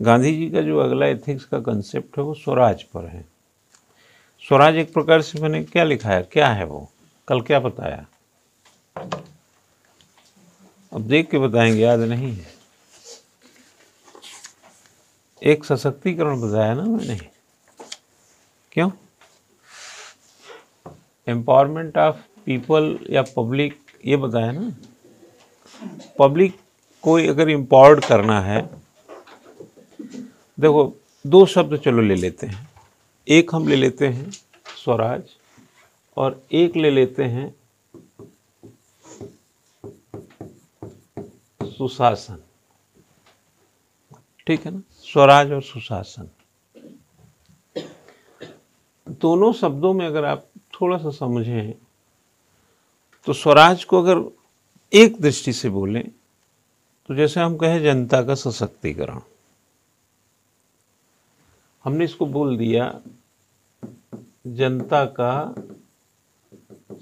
गांधी जी का जो अगला एथिक्स का कंसेप्ट है वो स्वराज पर है। स्वराज एक प्रकार से मैंने क्या लिखा है, क्या है वो, कल क्या बताया, अब देख के बताएंगे, याद नहीं है। एक सशक्तिकरण बताया ना मैंने, क्यों, एम्पावरमेंट ऑफ पीपल या पब्लिक, ये बताया ना। पब्लिक को अगर एम्पावर्ड करना है, देखो दो शब्द चलो ले लेते हैं, एक हम ले लेते हैं स्वराज और एक ले लेते हैं सुशासन, ठीक है ना। स्वराज और सुशासन, दोनों शब्दों में अगर आप थोड़ा सा समझें तो स्वराज को अगर एक दृष्टि से बोलें तो जैसे हम कहें जनता का सशक्तिकरण, हमने इसको बोल दिया जनता का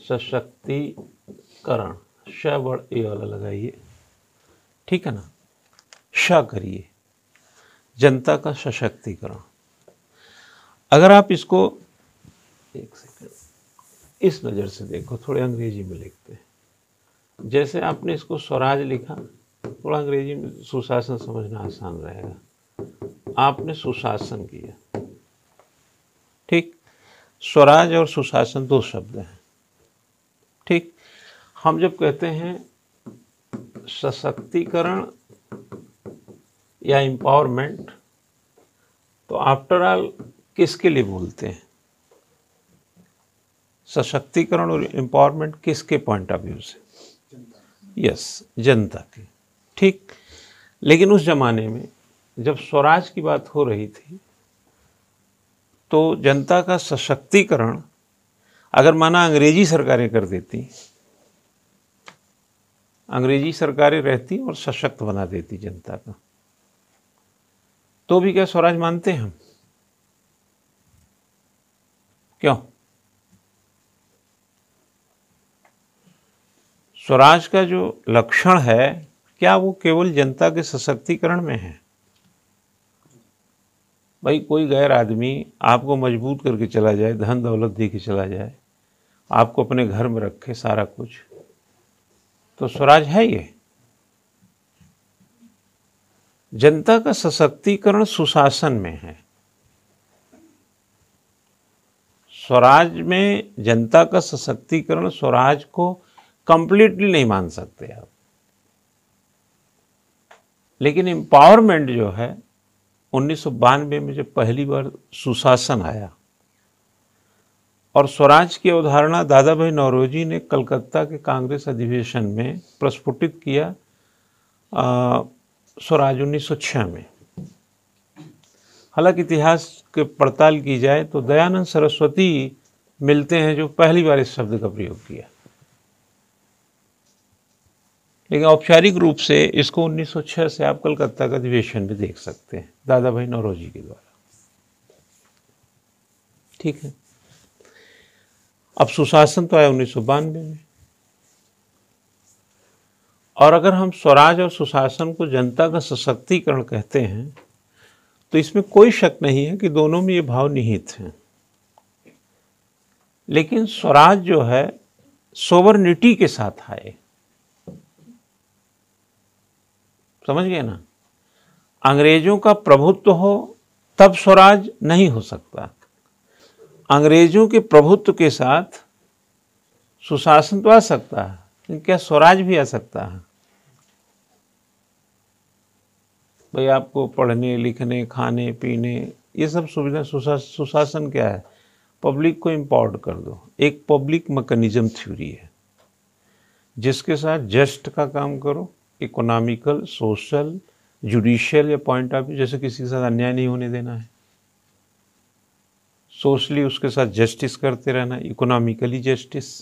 सशक्तिकरण, श वर्ड ए वाला लगाइए, ठीक है ना, श करिए, जनता का सशक्तिकरण। अगर आप इसको एक सेकंड इस नज़र से देखो, थोड़े अंग्रेजी में लिखते हैं, जैसे आपने इसको स्वराज लिखा, थोड़ा अंग्रेजी में सुशासन समझना आसान रहेगा, आपने सुशासन किया, ठीक। स्वराज और सुशासन दो शब्द हैं, ठीक। हम जब कहते हैं सशक्तिकरण या एम्पावरमेंट तो आफ्टर ऑल किसके लिए बोलते हैं, सशक्तिकरण और एम्पावरमेंट किसके पॉइंट ऑफ व्यू से, यस, जनता के, ठीक। लेकिन उस जमाने में जब स्वराज की बात हो रही थी तो जनता का सशक्तिकरण अगर माना अंग्रेजी सरकारें कर देती, अंग्रेजी सरकारें रहती और सशक्त बना देती जनता का, तो भी क्या स्वराज मानते हैं हम, क्यों। स्वराज का जो लक्षण है क्या वो केवल जनता के सशक्तिकरण में है। भाई कोई गैर आदमी आपको मजबूत करके चला जाए, धन दौलत दे के चला जाए, आपको अपने घर में रखे सारा कुछ, तो स्वराज है ये। जनता का सशक्तिकरण सुशासन में है, स्वराज में जनता का सशक्तिकरण, स्वराज को कंप्लीटली नहीं मान सकते आप, लेकिन एम्पावरमेंट जो है 1992 में जब पहली बार सुशासन आया और स्वराज की अवधारणा दादा भाई नौरोजी ने कलकत्ता के कांग्रेस अधिवेशन में प्रस्फुटित किया स्वराज 1906 में। हालांकि इतिहास के पड़ताल की जाए तो दयानंद सरस्वती मिलते हैं जो पहली बार इस शब्द का प्रयोग किया, लेकिन औपचारिक रूप से इसको 1906 से आप कलकत्ता का अधिवेशन में देख सकते हैं दादा भाई नौरोजी के द्वारा, ठीक है। अब सुशासन तो आया 1992 में, और अगर हम स्वराज और सुशासन को जनता का सशक्तिकरण कहते हैं तो इसमें कोई शक नहीं है कि दोनों में ये भाव निहित हैं, लेकिन स्वराज जो है सोवरनिटी के साथ आए, समझ गए ना। अंग्रेजों का प्रभुत्व हो तब स्वराज नहीं हो सकता, अंग्रेजों के प्रभुत्व के साथ सुशासन तो आ सकता है, लेकिन क्या स्वराज भी आ सकता है। भाई आपको पढ़ने लिखने खाने पीने ये सब सुविधा, सुशासन क्या है, पब्लिक को एम्पावर्ड कर दो, एक पब्लिक मैकेनिज्म थ्योरी है जिसके साथ जस्ट का काम करो, इकोनॉमिकल, सोशल, जुडिशियल या पॉइंट ऑफ व्यू, जैसे किसी के साथ अन्याय नहीं होने देना है, सोशली उसके साथ जस्टिस करते रहना, इकोनॉमिकली जस्टिस।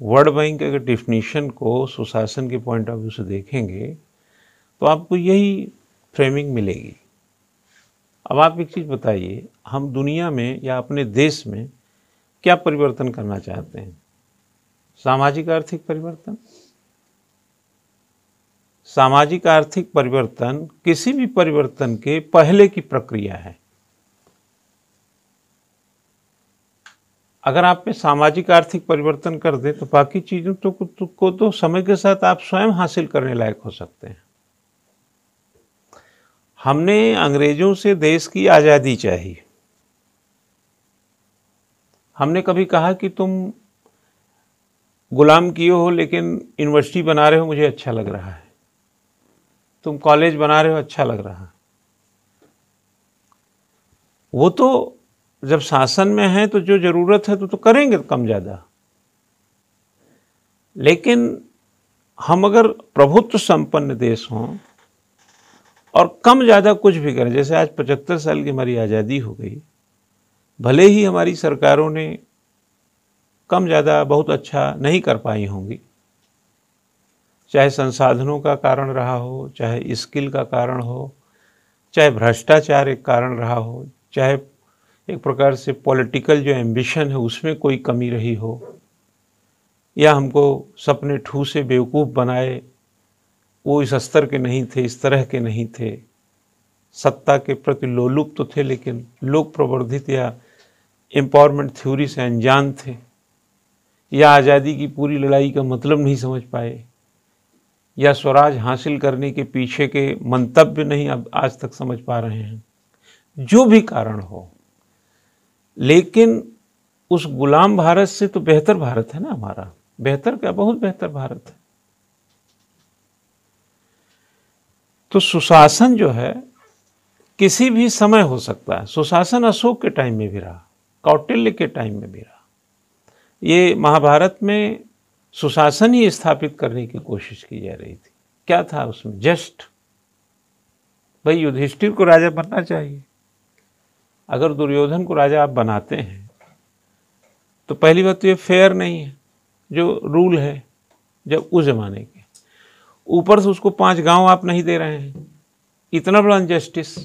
वर्ल्ड बैंक अगर डिफिनीशन को सुशासन के पॉइंट ऑफ व्यू से देखेंगे तो आपको यही फ्रेमिंग मिलेगी। अब आप एक चीज़ बताइए, हम दुनिया में या अपने देश में क्या परिवर्तन करना चाहते हैं, सामाजिक आर्थिक परिवर्तन, सामाजिक आर्थिक परिवर्तन किसी भी परिवर्तन के पहले की प्रक्रिया है। अगर आप में सामाजिक आर्थिक परिवर्तन कर दें तो बाकी चीजों को तो समय के साथ आप स्वयं हासिल करने लायक हो सकते हैं। हमने अंग्रेजों से देश की आजादी चाही। हमने कभी कहा कि तुम गुलाम किए हो लेकिन यूनिवर्सिटी बना रहे हो, मुझे अच्छा लग रहा है। तुम कॉलेज बना रहे हो, अच्छा लग रहा है। वो तो जब शासन में है तो जो जरूरत है तो करेंगे कम ज्यादा। लेकिन हम अगर प्रभुत्व संपन्न देश हों और कम ज्यादा कुछ भी करें, जैसे आज 75 साल की हमारी आज़ादी हो गई, भले ही हमारी सरकारों ने कम ज़्यादा बहुत अच्छा नहीं कर पाई होंगी, चाहे संसाधनों का कारण रहा हो, चाहे स्किल का कारण हो, चाहे भ्रष्टाचार एक कारण रहा हो, चाहे एक प्रकार से पॉलिटिकल जो एम्बिशन है उसमें कोई कमी रही हो, या हमको सपने ठूसे बेवकूफ़ बनाए, वो इस स्तर के नहीं थे, इस तरह के नहीं थे, सत्ता के प्रति लोलुप तो थे लेकिन लोक प्रवर्धित या एम्पावरमेंट थ्योरी से अनजान थे, या आज़ादी की पूरी लड़ाई का मतलब नहीं समझ पाए, या स्वराज हासिल करने के पीछे के मंतव्य नहीं अब आज तक समझ पा रहे हैं। जो भी कारण हो, लेकिन उस गुलाम भारत से तो बेहतर भारत है ना हमारा। बेहतर क्या, बहुत बेहतर भारत है। तो सुशासन जो है किसी भी समय हो सकता है। सुशासन अशोक के टाइम में भी रहा, कौटिल्य के टाइम में भी रहा। ये महाभारत में सुशासन ही स्थापित करने की कोशिश की जा रही थी। क्या था उसमें? जस्ट भाई युधिष्ठिर को राजा बनना चाहिए। अगर दुर्योधन को राजा आप बनाते हैं तो पहली बात तो ये फेयर नहीं है जो रूल है जब उस जमाने के, ऊपर से उसको 5 गांव आप नहीं दे रहे हैं, इतना बड़ा अनजस्टिस।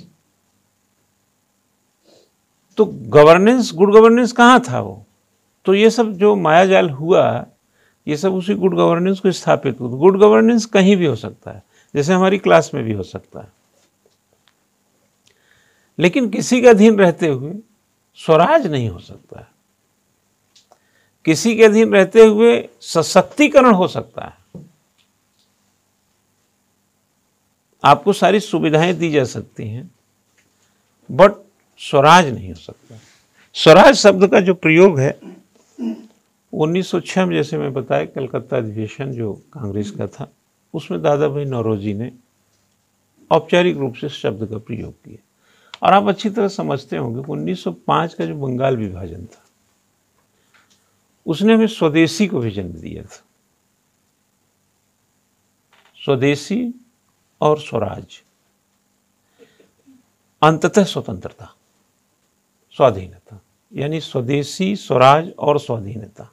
तो गवर्नेंस, गुड गवर्नेंस कहाँ था वो? तो ये सब जो मायाजाल हुआ, ये सब उसी गुड गवर्नेंस को स्थापित हुआ। गुड गवर्नेंस कहीं भी हो सकता है, जैसे हमारी क्लास में भी हो सकता है, लेकिन किसी के अधीन रहते हुए स्वराज नहीं हो सकता है। किसी के अधीन रहते हुए सशक्तिकरण हो सकता है, आपको सारी सुविधाएं दी जा सकती हैं, बट स्वराज नहीं हो सकता। स्वराज शब्द का जो प्रयोग है 1906 में, जैसे मैं बताया, कलकत्ता अधिवेशन जो कांग्रेस का था, उसमें दादा भाई नौरोजी ने औपचारिक रूप से शब्द का प्रयोग किया। और आप अच्छी तरह समझते होंगे कि 1905 का जो बंगाल विभाजन था उसने हमें स्वदेशी को भी जन्म दिया था। स्वदेशी और स्वराज, अंततः स्वतंत्रता, स्वाधीनता, यानी स्वदेशी, स्वराज और स्वाधीनता।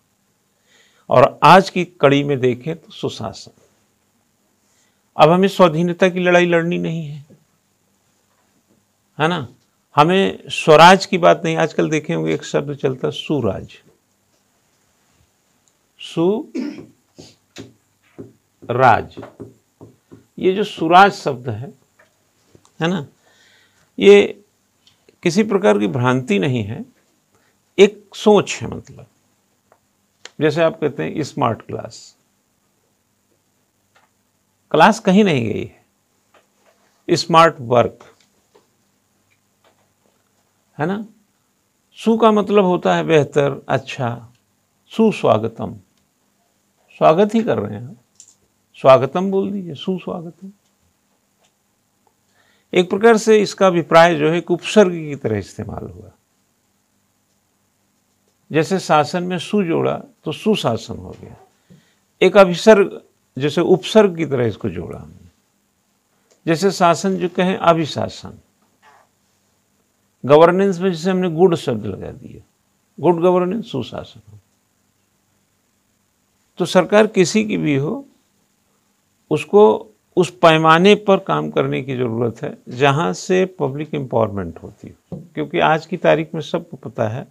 और आज की कड़ी में देखें तो सुशासन। अब हमें स्वाधीनता की लड़ाई लड़नी नहीं है ना, हमें स्वराज की बात नहीं। आजकल देखे होंगे एक शब्द चलता, सुराज, सुराज। ये जो सुराज शब्द है ना, ये किसी प्रकार की भ्रांति नहीं है, एक सोच है। मतलब जैसे आप कहते हैं स्मार्ट क्लास, क्लास कहीं नहीं गई है, स्मार्ट वर्क है ना। सु का मतलब होता है बेहतर, अच्छा, सुस्वागतम, स्वागत ही कर रहे हैं, स्वागतम बोल दीजिए, सुस्वागतम। एक प्रकार से इसका अभिप्राय जो है उपसर्ग की तरह इस्तेमाल हुआ। जैसे शासन में सु जोड़ा तो सुशासन हो गया, एक अभिसर्ग जैसे उपसर्ग की तरह इसको जोड़ा हमने। जैसे शासन जो कहें अभिशासन, गवर्नेंस में जैसे हमने गुड शब्द लगा दिया, गुड गवर्नेंस, सुशासन। तो सरकार किसी की भी हो, उसको उस पैमाने पर काम करने की ज़रूरत है जहाँ से पब्लिक एम्पावरमेंट होती हो। क्योंकि आज की तारीख में सबको पता है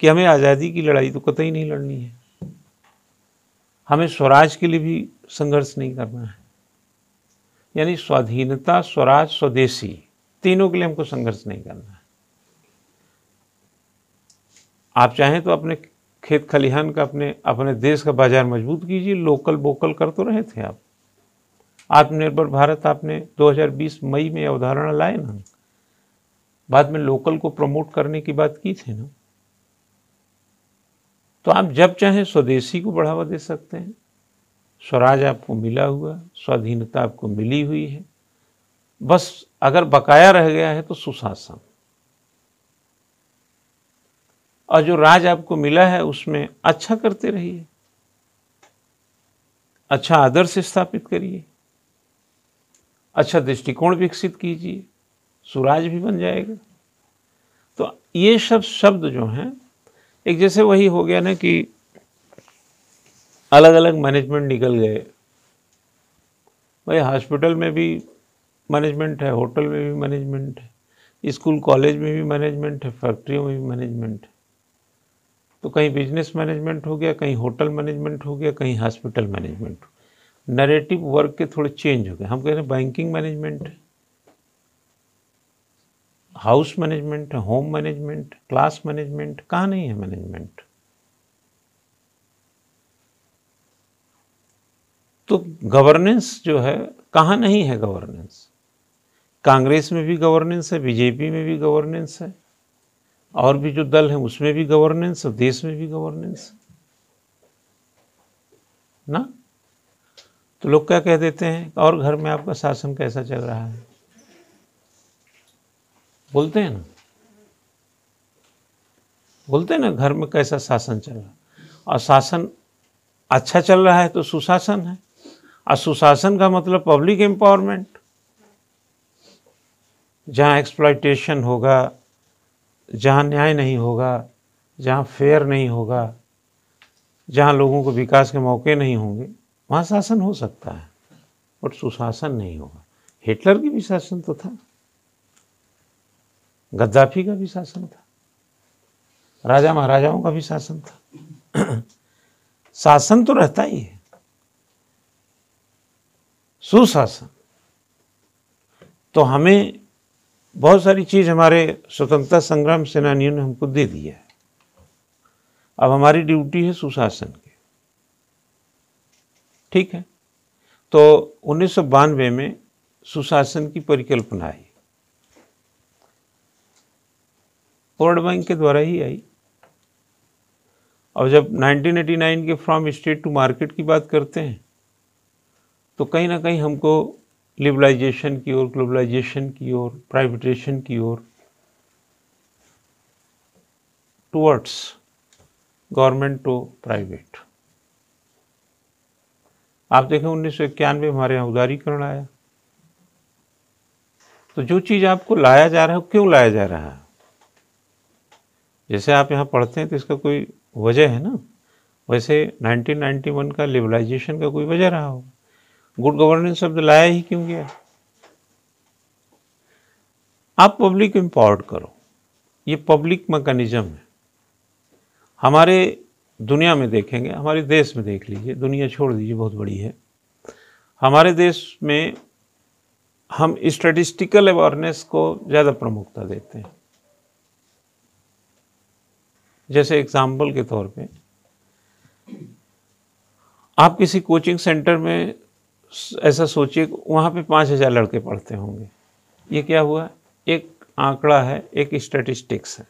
कि हमें आज़ादी की लड़ाई तो कतई नहीं लड़नी है, हमें स्वराज के लिए भी संघर्ष नहीं करना है, यानी स्वाधीनता, स्वराज, स्वदेशी, तीनों के लिए हमको संघर्ष नहीं करना है। आप चाहें तो अपने खेत खलिहान का, अपने देश का बाजार मजबूत कीजिए। लोकल वोकल कर तो रहे थे आप। आत्मनिर्भर भारत आपने 2020 मई में अवधारणा लाए ना, बाद में लोकल को प्रमोट करने की बात की थी ना। तो आप जब चाहें स्वदेशी को बढ़ावा दे सकते हैं। स्वराज आपको मिला हुआ, स्वाधीनता आपको मिली हुई है, बस अगर बकाया रह गया है तो सुशासन। और जो राज आपको मिला है उसमें अच्छा करते रहिए, अच्छा आदर्श स्थापित करिए, अच्छा दृष्टिकोण विकसित कीजिए, सुराज भी बन जाएगा। तो ये सब शब्द जो हैं, एक जैसे वही हो गया ना कि अलग अलग मैनेजमेंट निकल गए। भाई हॉस्पिटल में भी मैनेजमेंट है, होटल में भी मैनेजमेंट है, स्कूल कॉलेज में भी मैनेजमेंट है, फैक्ट्रियों में भी मैनेजमेंट है। तो कहीं बिजनेस मैनेजमेंट हो गया, कहीं होटल मैनेजमेंट हो गया, कहीं हॉस्पिटल मैनेजमेंट। नैरेटिव वर्क के थोड़े चेंज हो गए। हम कह रहे हैं बैंकिंग मैनेजमेंट है, हाउस मैनेजमेंट है, होम मैनेजमेंट, क्लास मैनेजमेंट, कहाँ नहीं है मैनेजमेंट। तो गवर्नेंस जो है, कहाँ नहीं है गवर्नेंस। कांग्रेस में भी गवर्नेंस है, बीजेपी में भी गवर्नेंस है, और भी जो दल हैं उसमें भी गवर्नेंस है, देश में भी गवर्नेंस ना। तो लोग क्या कह देते हैं, और घर में आपका शासन कैसा चल रहा है, बोलते हैं ना, बोलते हैं ना घर में कैसा शासन चल रहा है। और शासन अच्छा चल रहा है तो सुशासन है। और सुशासन का मतलब पब्लिक एम्पावरमेंट। जहाँ एक्सप्लॉयटेशन होगा, जहाँ न्याय नहीं होगा, जहाँ फेयर नहीं होगा, जहाँ लोगों को विकास के मौके नहीं होंगे, वहाँ शासन हो सकता है, बट सुशासन नहीं होगा। हिटलर की भी शासन तो था, गद्दाफी का भी शासन था, राजा महाराजाओं का भी शासन था। शासन तो रहता ही है, सुशासन। तो हमें बहुत सारी चीज हमारे स्वतंत्रता संग्राम सेनानियों ने हमको दे दिया है। अब हमारी ड्यूटी है सुशासन की, ठीक है। तो 1992 में सुशासन की परिकल्पना आई, वर्ल्ड बैंक के द्वारा ही आई। और जब 1989 के फ्रॉम स्टेट टू मार्केट की बात करते हैं, तो कहीं ना कहीं हमको लिबरलाइजेशन की ओर, ग्लोबलाइजेशन की ओर, प्राइवेटाइजेशन की ओर, टुवर्ड्स गवर्नमेंट टू प्राइवेट। आप देखें 1991 हमारे यहाँ उदारीकरण आया। तो जो चीज आपको लाया जा रहा है, क्यों लाया जा रहा है? जैसे आप यहाँ पढ़ते हैं तो इसका कोई वजह है ना। वैसे 1991 का लिबरलाइजेशन का कोई वजह रहा होगा। गुड गवर्नेंस शब्द लाया ही क्यों गया? आप पब्लिक एम्पावर्ड करो, ये पब्लिक मैकेनिज्म है। हमारे दुनिया में देखेंगे, हमारे देश में देख लीजिए, दुनिया छोड़ दीजिए बहुत बड़ी है। हमारे देश में हम स्टैटिस्टिकल अवेयरनेस को ज़्यादा प्रमुखता देते हैं। जैसे एग्जाम्पल के तौर पे, आप किसी कोचिंग सेंटर में ऐसा सोचिए, वहाँ पे 5000 लड़के पढ़ते होंगे। ये क्या हुआ? एक आंकड़ा है, एक स्टैटिस्टिक्स है।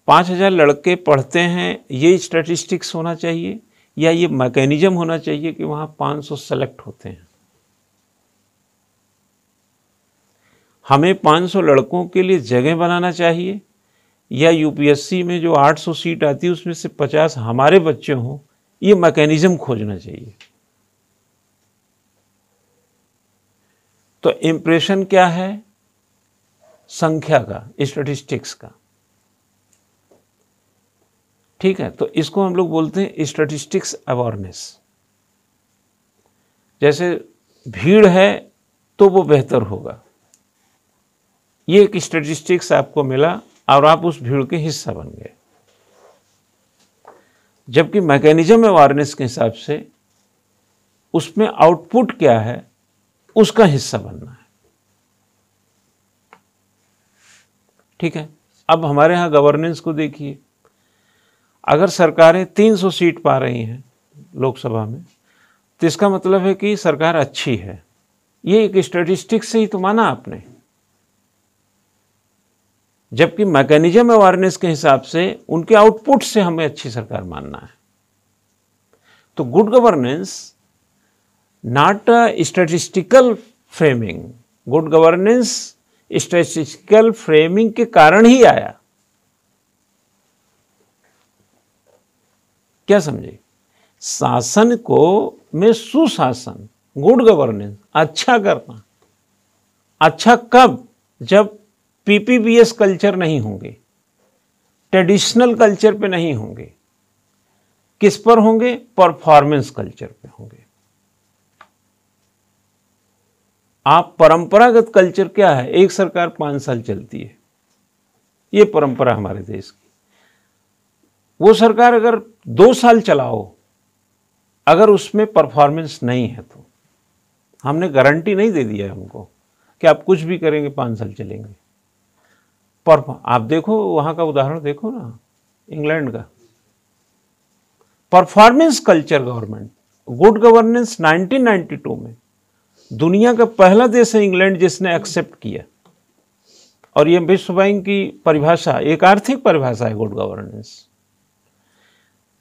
5000 लड़के पढ़ते हैं, ये स्टैटिस्टिक्स होना चाहिए या ये मैकेनिज्म होना चाहिए कि वहाँ 500 सेलेक्ट होते हैं? हमें 500 लड़कों के लिए जगह बनाना चाहिए या यूपीएससी में जो 800 सीट आती है उसमें से 50 हमारे बच्चे हों? ये मैकेनिज्म खोजना चाहिए। तो इंप्रेशन क्या है? संख्या का, स्टैटिस्टिक्स का, ठीक है। तो इसको हम लोग बोलते हैं स्टैटिस्टिक्स अवेयरनेस। जैसे भीड़ है तो वो बेहतर होगा, ये एक स्टैटिस्टिक्स आपको मिला और आप उस भीड़ के हिस्सा बन गए। जबकि मैकेनिज्म अवेयरनेस के हिसाब से उसमें आउटपुट क्या है उसका हिस्सा बनना है। ठीक है, अब हमारे यहाँ गवर्नेंस को देखिए, अगर सरकारें 300 सीट पा रही हैं लोकसभा में तो इसका मतलब है कि सरकार अच्छी है। ये एक स्टैटिस्टिक्स से ही तो माना आपने, जबकि मैकेनिज्म अवेयरनेस के हिसाब से उनके आउटपुट से हमें अच्छी सरकार मानना है। तो good governance not statistical framing, good governance statistical framing के कारण ही आया। क्या समझे? शासन को में सुशासन, गुड गवर्नेंस, अच्छा करना। अच्छा कब? जब पीपीपीएस कल्चर नहीं होंगे, ट्रेडिशनल कल्चर पे नहीं होंगे, किस पर होंगे? परफॉर्मेंस कल्चर पे होंगे। आप परंपरागत कल्चर क्या है? एक सरकार 5 साल चलती है, ये परंपरा हमारे देश की। वो सरकार अगर 2 साल चलाओ, अगर उसमें परफॉर्मेंस नहीं है तो हमने गारंटी नहीं दे दिया है हमको कि आप कुछ भी करेंगे 5 साल चलेंगे। पर आप देखो वहां का उदाहरण देखो ना, इंग्लैंड का performance culture government, good governance 1992 में दुनिया का पहला देश है इंग्लैंड जिसने एक्सेप्ट किया। और ये विश्व बैंक की परिभाषा, एक आर्थिक परिभाषा है गुड गवर्नेंस।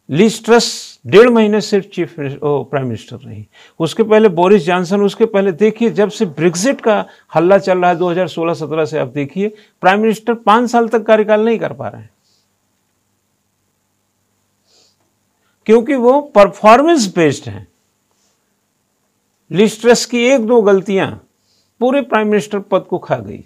लिज ट्रस 1.5 महीने सिर्फ प्राइम मिनिस्टर रही, उसके पहले बोरिस जॉनसन, उसके पहले देखिए जब से ब्रेक्जिट का हल्ला चल रहा है 2016-17 से, आप देखिए प्राइम मिनिस्टर 5 साल तक कार्यकाल नहीं कर पा रहे हैं, क्योंकि वो परफॉर्मेंस बेस्ड हैं। लिज ट्रस की 1-2 गलतियां पूरे प्राइम मिनिस्टर पद को खा गई,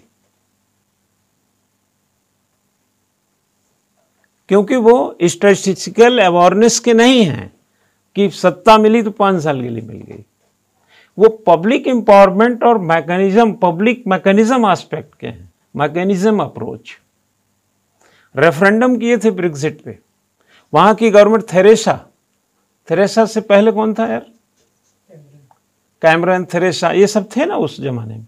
क्योंकि वो स्टैटिस्टिकल अवेयरनेस के नहीं हैं कि सत्ता मिली तो 5 साल के लिए मिल गई। वो पब्लिक एम्पावरमेंट और मैकेनिज्म, पब्लिक मैकेनिज्म एस्पेक्ट के हैं, मैकेनिज्म अप्रोच। रेफरेंडम किए थे ब्रेक्जिट पे, वहां की गवर्नमेंट थेरेसा से पहले कौन था यार? कैमरन, थेरेसा, ये सब थे ना उस जमाने में।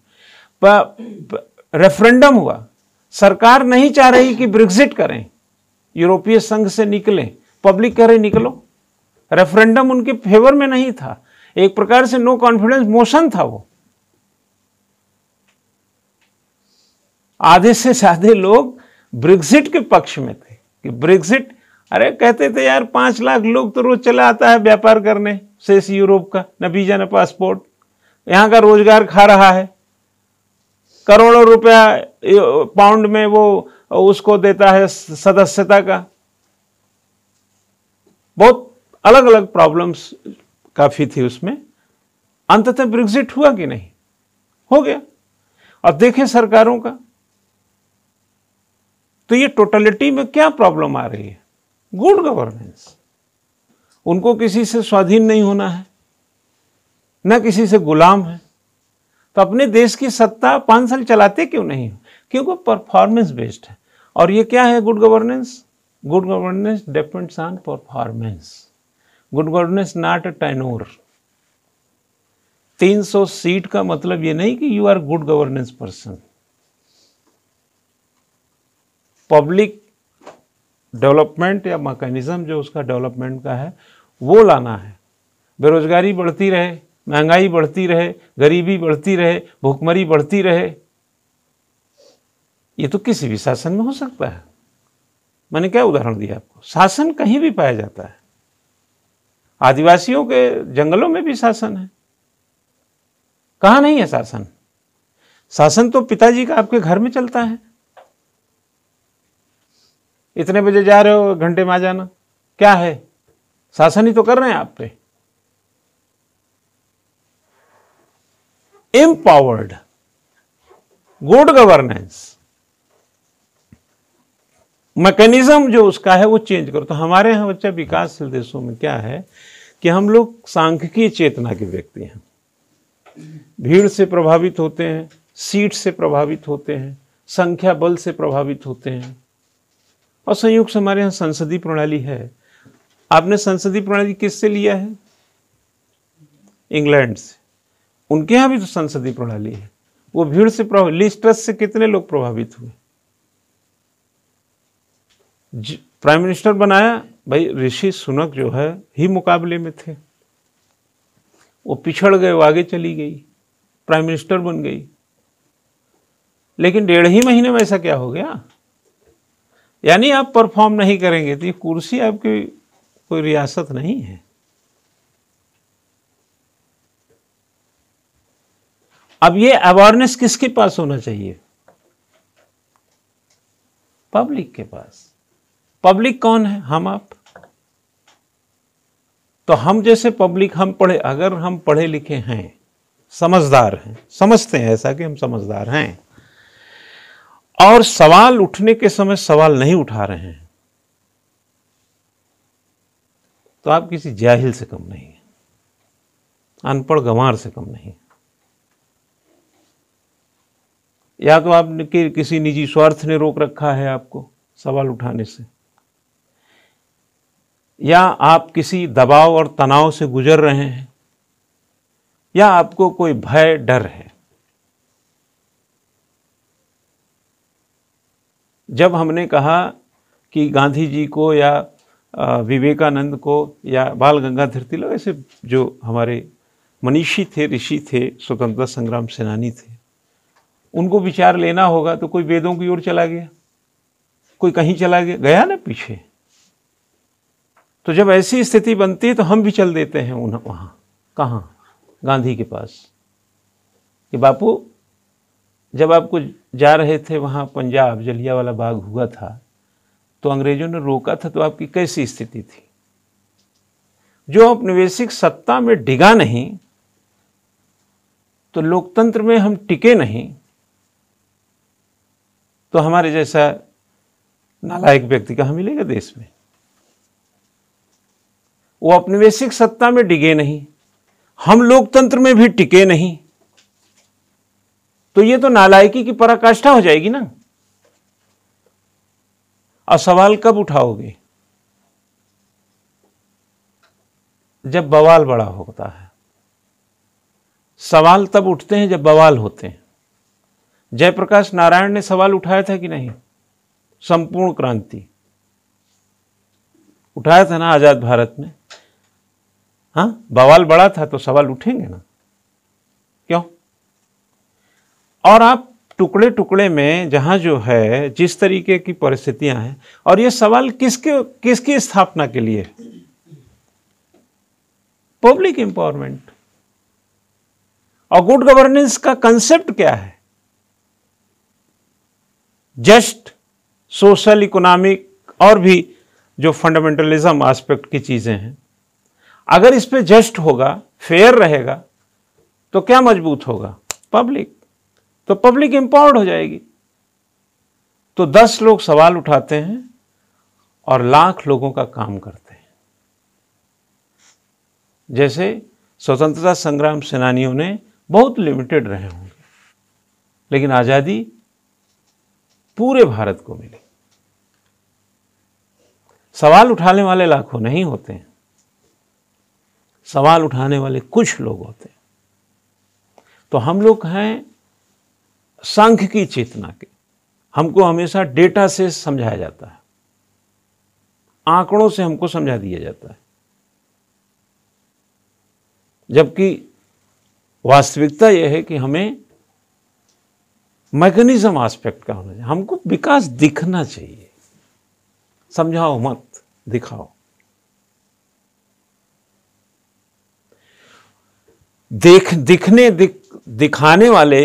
रेफरेंडम हुआ, सरकार नहीं चाह रही कि ब्रेक्जिट करें, यूरोपीय संघ से निकलें, पब्लिक कह रही निकलो। रेफरेंडम उनके फेवर में नहीं था, एक प्रकार से नो कॉन्फिडेंस मोशन था। वो आधे से ज्यादा लोग ब्रेक्जिट के पक्ष में थे कि ब्रेक्जिट, अरे कहते थे यार 5 लाख लोग तो रोज चला आता है व्यापार करने शेष यूरोप का, न वीजा न पासपोर्ट, यहां का रोजगार खा रहा है, करोड़ों रुपया पाउंड में वो उसको देता है सदस्यता का। बहुत अलग अलग प्रॉब्लम्स काफी थी उसमें। अंततः ब्रेक्जिट हुआ कि नहीं? हो गया। अब देखें सरकारों का, तो ये टोटलिटी में क्या प्रॉब्लम आ रही है? Good governance. उनको किसी से स्वाधीन नहीं होना है, न किसी से गुलाम है, तो अपने देश की सत्ता 5 साल चलाते क्यों नहीं? क्योंकि परफॉर्मेंस बेस्ड है। और ये क्या है good governance? Good governance depends on performance. Good governance not a tenure. 300 seat का मतलब ये नहीं कि you are good governance person. Public development या मैकेनिज्म जो उसका डेवलपमेंट का है वो लाना है। बेरोजगारी बढ़ती रहे, महंगाई बढ़ती रहे, गरीबी बढ़ती रहे, भूखमरी बढ़ती रहे, ये तो किसी भी शासन में हो सकता है। मैंने क्या उदाहरण दिया आपको? शासन कहीं भी पाया जाता है। आदिवासियों के जंगलों में भी शासन है, कहां नहीं है शासन? शासन तो पिताजी का आपके घर में चलता है। इतने बजे जा रहे हो, घंटे में आ जाना, क्या है? शासन ही तो कर रहे हैं आप पे। एम्पावर्ड गुड गवर्नेंस मैकेनिज्म जो उसका है वो चेंज करो। तो हमारे यहाँ बच्चा विकासशील देशों में क्या है कि हम लोग सांख्यिकीय चेतना के व्यक्ति हैं, भीड़ से प्रभावित होते हैं, सीट से प्रभावित होते हैं, संख्या बल से प्रभावित होते हैं। और संयुक्त से हमारे यहाँ संसदीय प्रणाली है। आपने संसदीय प्रणाली किससे लिया है? इंग्लैंड से, उनके यहाँ भी तो संसदीय प्रणाली है। वो भीड़ से लिस्ट ट्रस्ट से कितने लोग प्रभावित हुए? प्राइम मिनिस्टर बनाया भाई, ऋषि सुनक जो है ही मुकाबले में थे, वो पिछड़ गए, वो आगे चली गई, प्राइम मिनिस्टर बन गई। लेकिन 1.5 महीने में ऐसा क्या हो गया? यानी आप परफॉर्म नहीं करेंगे तो ये कुर्सी आपकी कोई रियासत नहीं है। अब ये अवेयरनेस किसके पास होना चाहिए? पब्लिक के पास। पब्लिक कौन है? हम आप। तो हम जैसे पब्लिक, हम पढ़े, अगर हम पढ़े लिखे हैं, समझदार हैं, समझते हैं ऐसा कि हम समझदार हैं, और सवाल उठने के समय सवाल नहीं उठा रहे हैं, तो आप किसी जाहिल से कम नहीं है, अनपढ़ गंवार से कम नहीं। या तो आपने किसी निजी स्वार्थ ने रोक रखा है आपको सवाल उठाने से, या आप किसी दबाव और तनाव से गुजर रहे हैं, या आपको कोई भय डर है। जब हमने कहा कि गांधी जी को या विवेकानंद को या बाल गंगाधर तिलक, ऐसे जो हमारे मनीषी थे, ऋषि थे, स्वतंत्रता संग्राम सेनानी थे, उनको विचार लेना होगा तो कोई वेदों की ओर चला गया, कोई कहीं चला गया ना पीछे। तो जब ऐसी स्थिति बनती है तो हम भी चल देते हैं वहां, कहां? गांधी के पास, कि बापू जब आपको जा रहे थे वहां पंजाब, जलियांवाला बाग हुआ था, तो अंग्रेजों ने रोका था, तो आपकी कैसी स्थिति थी? जो औपनिवेशिक सत्ता में डिगा नहीं, तो लोकतंत्र में हम टिके नहीं, तो हमारे जैसा नालायक व्यक्ति कहां मिलेगा देश में? वो औपनिवेशिक सत्ता में डिगे नहीं, हम लोकतंत्र में भी टिके नहीं, तो ये तो नालायकी की पराकाष्ठा हो जाएगी ना। और सवाल कब उठाओगे? जब बवाल बड़ा होता है। सवाल तब उठते हैं जब बवाल होते हैं। जयप्रकाश नारायण ने सवाल उठाया था कि नहीं? संपूर्ण क्रांति उठाया था ना आजाद भारत में। हाँ, बवाल बड़ा था तो सवाल उठेंगे ना, क्यों? और आप टुकड़े टुकड़े में जहां जो है जिस तरीके की परिस्थितियां हैं, और ये सवाल किसकी स्थापना के लिए? Public empowerment. और गुड गवर्नेंस का कंसेप्ट क्या है? जस्ट सोशल, इकोनॉमिक और भी जो फंडामेंटलिज्म एस्पेक्ट की चीजें हैं, अगर इस पे जस्ट होगा, फेयर रहेगा, तो क्या मजबूत होगा? पब्लिक। तो पब्लिक एम्पावर्ड हो जाएगी। तो 10 लोग सवाल उठाते हैं और लाख लोगों का काम करते हैं। जैसे स्वतंत्रता संग्राम सेनानियों ने बहुत लिमिटेड रहे होंगे, लेकिन आजादी पूरे भारत को मिली। सवाल उठाने वाले लाखों नहीं होते हैं, सवाल उठाने वाले कुछ लोग होते हैं। तो हम लोग हैं सांख्य की चेतना के। हमको हमेशा डेटा से समझाया जाता है, आंकड़ों से हमको समझा दिया जाता है, जबकि वास्तविकता यह है कि हमें मैकेनिज्म एस्पेक्ट का होना चाहिए। हमको विकास दिखना चाहिए। समझाओ मत, दिखाओ। दिखाने वाले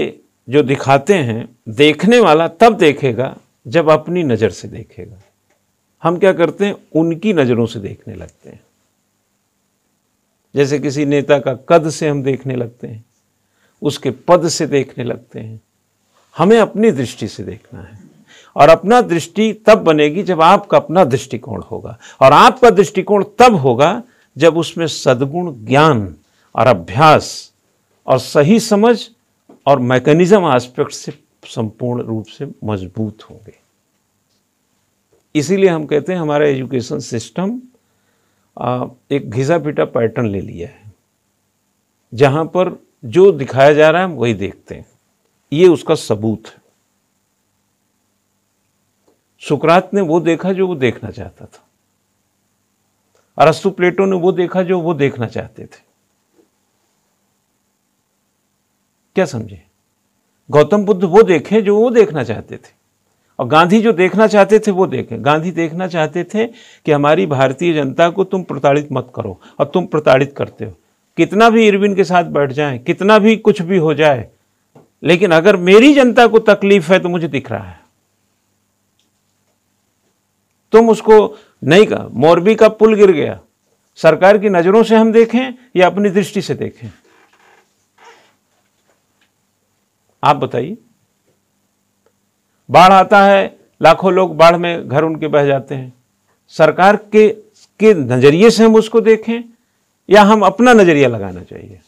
जो दिखाते हैं, देखने वाला तब देखेगा जब अपनी नजर से देखेगा। हम क्या करते हैं? उनकी नजरों से देखने लगते हैं। जैसे किसी नेता का कद से हम देखने लगते हैं, उसके पद से देखने लगते हैं। हमें अपनी दृष्टि से देखना है, और अपना दृष्टि तब बनेगी जब आपका अपना दृष्टिकोण होगा, और आपका दृष्टिकोण तब होगा जब उसमें सद्गुण, ज्ञान और अभ्यास और सही समझ और मैकेनिज्म एस्पेक्ट से संपूर्ण रूप से मजबूत होंगे। इसीलिए हम कहते हैं हमारा एजुकेशन सिस्टम एक घिसा पिटा पैटर्न ले लिया है। जहां पर जो दिखाया जा रहा है हम वही देखते हैं। ये उसका सबूत है। सुकरात ने वो देखा जो वो देखना चाहता था, अरस्तु प्लेटो ने वो देखा जो वो देखना चाहते थे। क्या समझे? गौतम बुद्ध वो देखे जो वो देखना चाहते थे, और गांधी जो देखना चाहते थे वो देखे। गांधी देखना चाहते थे कि हमारी भारतीय जनता को तुम प्रताड़ित मत करो, और तुम प्रताड़ित करते हो। कितना भी इरविन के साथ बैठ जाएं, कितना भी कुछ भी हो जाए, लेकिन अगर मेरी जनता को तकलीफ है तो मुझे दिख रहा है। तुम उसको नहीं कहा। मोरबी का पुल गिर गया, सरकार की नजरों से हम देखें या अपनी दृष्टि से देखें? आप बताइए। बाढ़ आता है, लाखों लोग बाढ़ में घर उनके बह जाते हैं। सरकार के नजरिए से हम उसको देखें या हम अपना नजरिया लगाना चाहिए?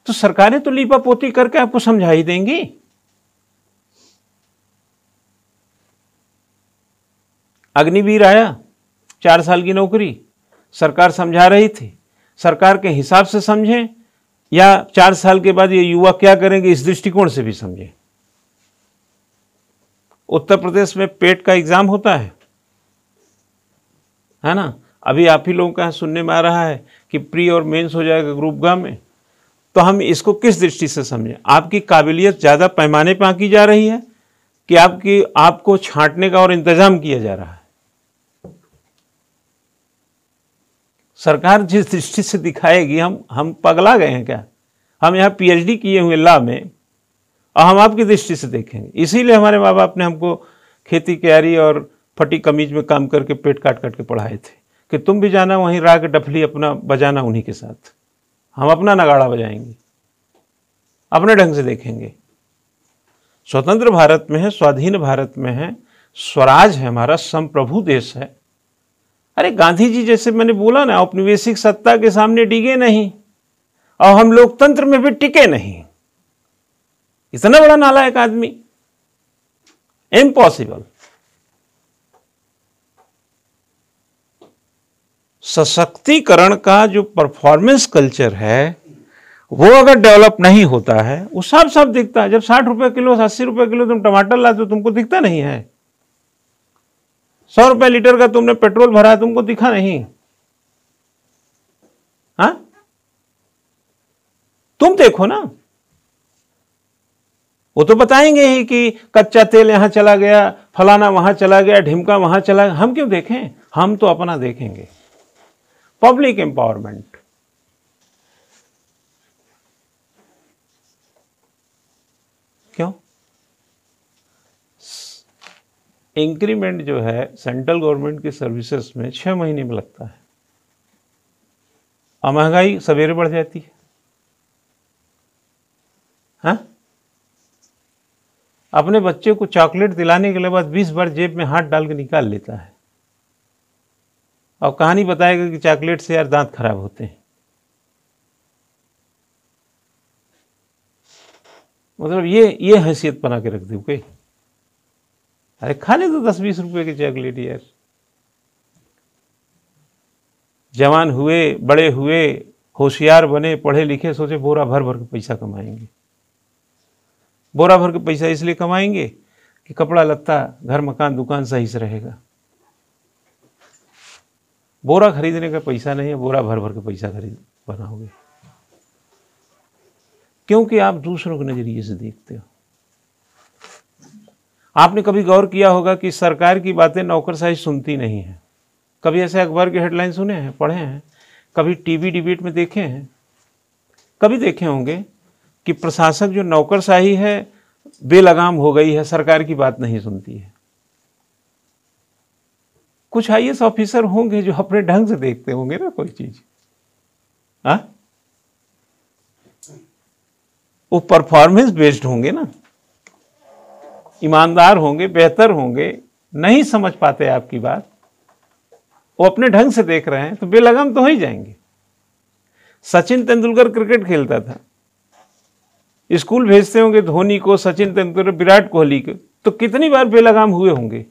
तो सरकारें तो लीपापोती करके आपको समझा ही देंगी। अग्निवीर आया, 4 साल की नौकरी, सरकार समझा रही थी। सरकार के हिसाब से समझें या 4 साल के बाद ये युवा क्या करेंगे इस दृष्टिकोण से भी समझें। उत्तर प्रदेश में पेट का एग्जाम होता है ना? अभी आप ही लोगों का सुनने में आ रहा है कि प्री और मेंस हो जाएगा ग्रुप ग में। तो हम इसको किस दृष्टि से समझें? आपकी काबिलियत ज़्यादा पैमाने पर आंकी जा रही है कि आपको छांटने का और इंतजाम किया जा रहा है? सरकार जिस दृष्टि से दिखाएगी, हम पगला गए हैं क्या? हम यहाँ पीएचडी किए हुए लॉ में, और हम आपकी दृष्टि से देखेंगे। इसीलिए हमारे माँ बाप ने हमको खेती क्यारी और फटी कमीज में काम करके पेट काट काट के पढ़ाए थे कि तुम भी जाना वहीं राग डफली अपना बजाना उन्हीं के साथ। हम अपना नगाड़ा बजाएंगे, अपने ढंग से देखेंगे। स्वतंत्र भारत में है, स्वाधीन भारत में है, स्वराज है हमारा, संप्रभु देश है। अरे गांधी जी जैसे मैंने बोला ना, औपनिवेशिक सत्ता के सामने डिगे नहीं, और हम लोकतंत्र में भी टिके नहीं। इतना बड़ा नालायक आदमी, इम्पॉसिबल। सशक्तिकरण का जो परफॉर्मेंस कल्चर है वो अगर डेवलप नहीं होता है, वो साफ साफ दिखता है। जब 60 रुपए किलो 80 रुपए किलो तुम टमाटर लाते हो, तुमको दिखता नहीं है? 100 रुपए लीटर का तुमने पेट्रोल भरा है, तुमको दिखा नहीं? हाँ, तुम देखो ना। वो तो बताएंगे ही कि कच्चा तेल यहां चला गया, फलाना वहां चला गया, ढिमका वहां चला गया। हम क्यों देखें? हम तो अपना देखेंगे। Public empowerment. क्यों? इंक्रीमेंट जो है सेंट्रल गवर्नमेंट की सर्विसेज में 6 महीने में लगता है, और महंगाई सवेरे बढ़ जाती है। हाँ? अपने बच्चे को चॉकलेट दिलाने के बाद 20 बार जेब में हाथ डाल के निकाल लेता है, और कहानी बताएगा कि चॉकलेट से यार दांत खराब होते हैं। मतलब ये हैसियत बना के रख दी कोई। अरे खाने तो 10-20 रुपए की चॉकलेट यार। जवान हुए, बड़े हुए, होशियार बने, पढ़े लिखे, सोचे बोरा भर भर के पैसा कमाएंगे। बोरा भर के पैसा इसलिए कमाएंगे कि कपड़ा लत्ता, घर मकान दुकान सही से रहेगा। बोरा खरीदने का पैसा नहीं है, बोरा भर भर के पैसा खरीद बनाओगे, क्योंकि आप दूसरों के नजरिए से देखते हो। आपने कभी गौर किया होगा कि सरकार की बातें नौकरशाही सुनती नहीं है? कभी ऐसे अखबार के हेडलाइन सुने हैं, पढ़े हैं? कभी टीवी डिबेट में देखे हैं? कभी देखे होंगे कि प्रशासक जो नौकरशाही है बेलगाम हो गई है, सरकार की बात नहीं सुनती है। कुछ आईएएस ऑफिसर होंगे जो अपने ढंग से देखते होंगे ना कोई चीज। हाँ, वो परफॉर्मेंस बेस्ड होंगे ना, ईमानदार होंगे, बेहतर होंगे। नहीं समझ पाते आपकी बात, वो अपने ढंग से देख रहे हैं तो बेलगाम तो हो ही जाएंगे। सचिन तेंदुलकर क्रिकेट खेलता था, स्कूल भेजते होंगे धोनी को, सचिन तेंदुलकर, विराट कोहली को, तो कितनी बार बेलगाम हुए होंगे?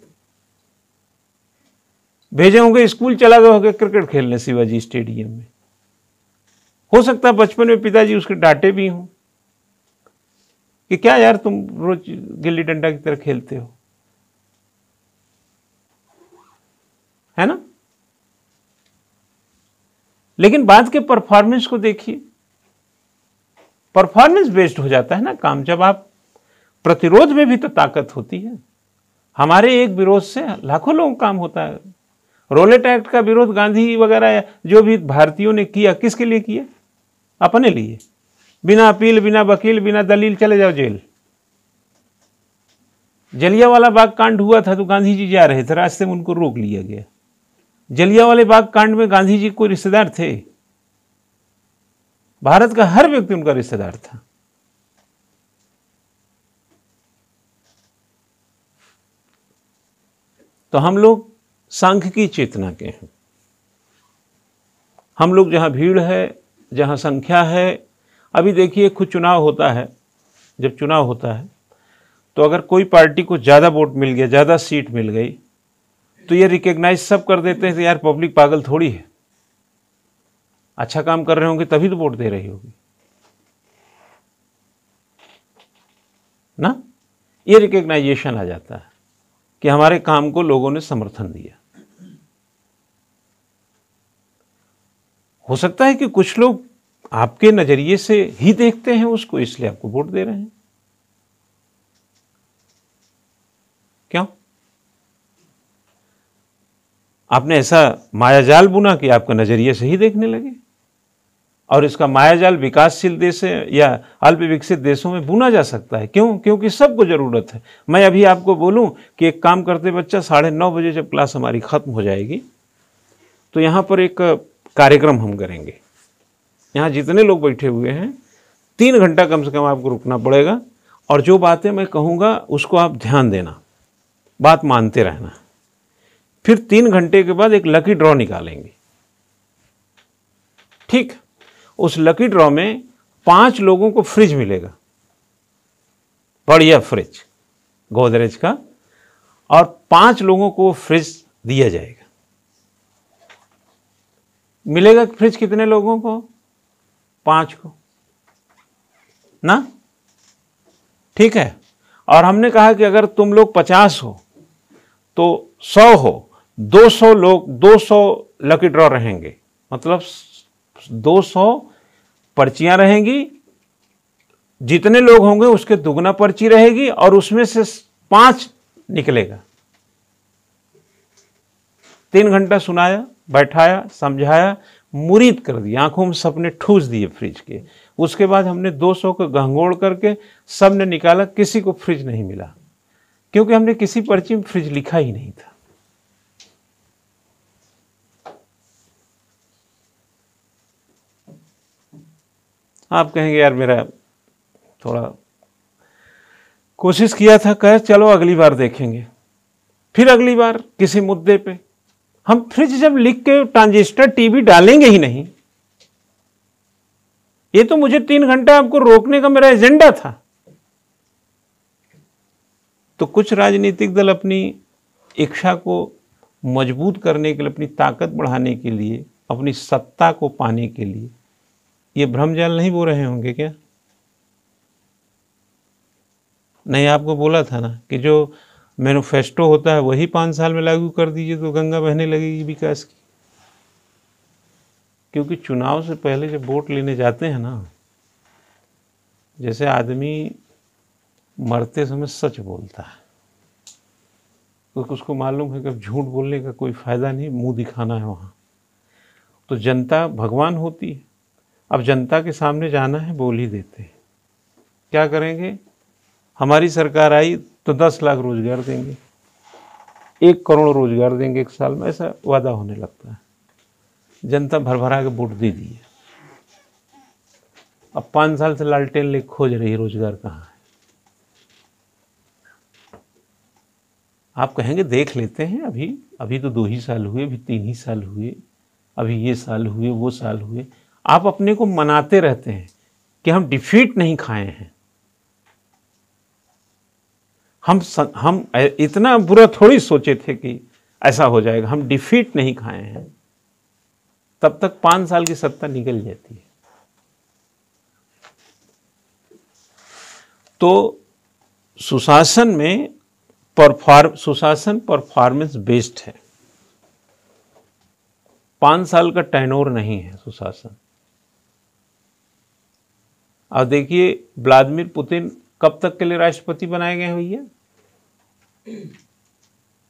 भेजे होंगे स्कूल, चला गया होगा क्रिकेट खेलने शिवाजी स्टेडियम में। हो सकता है बचपन में पिताजी उसके डांटे भी हों कि क्या यार तुम रोज गिल्ली डंडा की तरह खेलते हो, है ना। लेकिन बाद के परफॉर्मेंस को देखिए, परफॉर्मेंस बेस्ड हो जाता है ना काम। जब आप प्रतिरोध में भी तो ताकत होती है। हमारे एक विरोध से लाखों लोगों का काम होता है। रोलेट एक्ट का विरोध गांधी वगैरह जो भी भारतीयों ने किया, किसके लिए किया? अपने लिए। बिना अपील, बिना वकील, बिना दलील चले जाओ जेल। जलियांवाला बाग कांड हुआ था तो गांधी जी जा रहे थे, रास्ते में उनको रोक लिया गया। जलियांवाले बाग कांड में गांधी जी कोई रिश्तेदार थे? भारत का हर व्यक्ति उनका रिश्तेदार था। तो हम लोग सांख्यिकी चेतना के हैं। हम लोग जहां भीड़ है, जहां संख्या है, अभी देखिए खुद चुनाव होता है, जब चुनाव होता है तो अगर कोई पार्टी को ज़्यादा वोट मिल गया, ज़्यादा सीट मिल गई, तो ये रिकग्नाइज सब कर देते हैं कि यार पब्लिक पागल थोड़ी है, अच्छा काम कर रहे होंगे तभी तो वोट दे रही होगी ना। ये रिकग्नाइजेशन आ जाता है कि हमारे काम को लोगों ने समर्थन दिया। हो सकता है कि कुछ लोग आपके नजरिए से ही देखते हैं उसको, इसलिए आपको वोट दे रहे हैं। क्यों? आपने ऐसा मायाजाल बुना कि आपका नजरिए से ही देखने लगे। और इसका मायाजाल विकासशील देश या अल्प विकसित देशों में बुना जा सकता है। क्यों? क्योंकि सबको जरूरत है। मैं अभी आपको बोलूं कि एक काम करते बच्चा, 9:30 बजे जब क्लास हमारी खत्म हो जाएगी तो यहां पर एक कार्यक्रम हम करेंगे। यहाँ जितने लोग बैठे हुए हैं 3 घंटा कम से कम आपको रुकना पड़ेगा, और जो बातें मैं कहूँगा उसको आप ध्यान देना, बात मानते रहना। फिर 3 घंटे के बाद एक लकी ड्रॉ निकालेंगे, ठीक। उस लकी ड्रॉ में 5 लोगों को फ्रिज मिलेगा, बढ़िया फ्रिज गोदरेज का, और 5 लोगों को फ्रिज दिया जाएगा। मिलेगा फ्रिज कितने लोगों को? 5 को ना, ठीक है। और हमने कहा कि अगर तुम लोग 50 हो तो 100 हो, 200 लोग, 200 लकी ड्रॉ रहेंगे, मतलब 200 पर्चियां रहेंगी। जितने लोग होंगे उसके दुगना पर्ची रहेगी, और उसमें से 5 निकलेगा। 3 घंटा सुनाया, बैठाया, समझाया, मुरीद कर दिया, आंखों में सपने ठूस दिए फ्रिज के। उसके बाद हमने 200 को घंघोड़ करके सब ने निकाला, किसी को फ्रिज नहीं मिला, क्योंकि हमने किसी पर्ची में फ्रिज लिखा ही नहीं था। आप कहेंगे यार मेरा थोड़ा कोशिश किया था, कह चलो अगली बार देखेंगे। फिर अगली बार किसी मुद्दे पे हम फ्रिज जब लिख के ट्रांजिस्टर टीवी डालेंगे ही नहीं। ये तो मुझे 3 घंटा आपको रोकने का मेरा एजेंडा था। तो कुछ राजनीतिक दल अपनी इच्छा को मजबूत करने के लिए, अपनी ताकत बढ़ाने के लिए, अपनी सत्ता को पाने के लिए ये भ्रमजाल नहीं बो रहे होंगे क्या? नहीं, आपको बोला था ना कि जो मैनिफेस्टो होता है वही 5 साल में लागू कर दीजिए तो गंगा बहने लगेगी विकास की। क्योंकि चुनाव से पहले जब वोट लेने जाते हैं ना, जैसे आदमी मरते समय सच बोलता है, क्योंकि उसको मालूम है कि अब झूठ बोलने का कोई फायदा नहीं, मुंह दिखाना है वहाँ। तो जनता भगवान होती है। अब जनता के सामने जाना है, बोल ही देते हैं। क्या करेंगे? हमारी सरकार आई तो 10 लाख रोजगार देंगे, 1 करोड़ रोजगार देंगे 1 साल में, ऐसा वादा होने लगता है। जनता भर भरा के वोट दे दी है। अब 5 साल से लालटेन ले खोज रही है रोजगार कहाँ है। आप कहेंगे देख लेते हैं, अभी तो 2 ही साल हुए, अभी 3 ही साल हुए, अभी ये साल हुए, वो साल हुए। आप अपने को मनाते रहते हैं कि हम डिफीट नहीं खाए हैं। हम इतना बुरा थोड़ी सोचे थे कि ऐसा हो जाएगा। हम डिफीट नहीं खाए हैं तब तक 5 साल की सत्ता निकल जाती है। तो सुशासन में सुशासन परफॉर्मेंस बेस्ड है, 5 साल का टेन्योर नहीं है सुशासन। अब देखिए व्लादिमीर पुतिन कब तक के लिए राष्ट्रपति बनाए गए हैं भैया?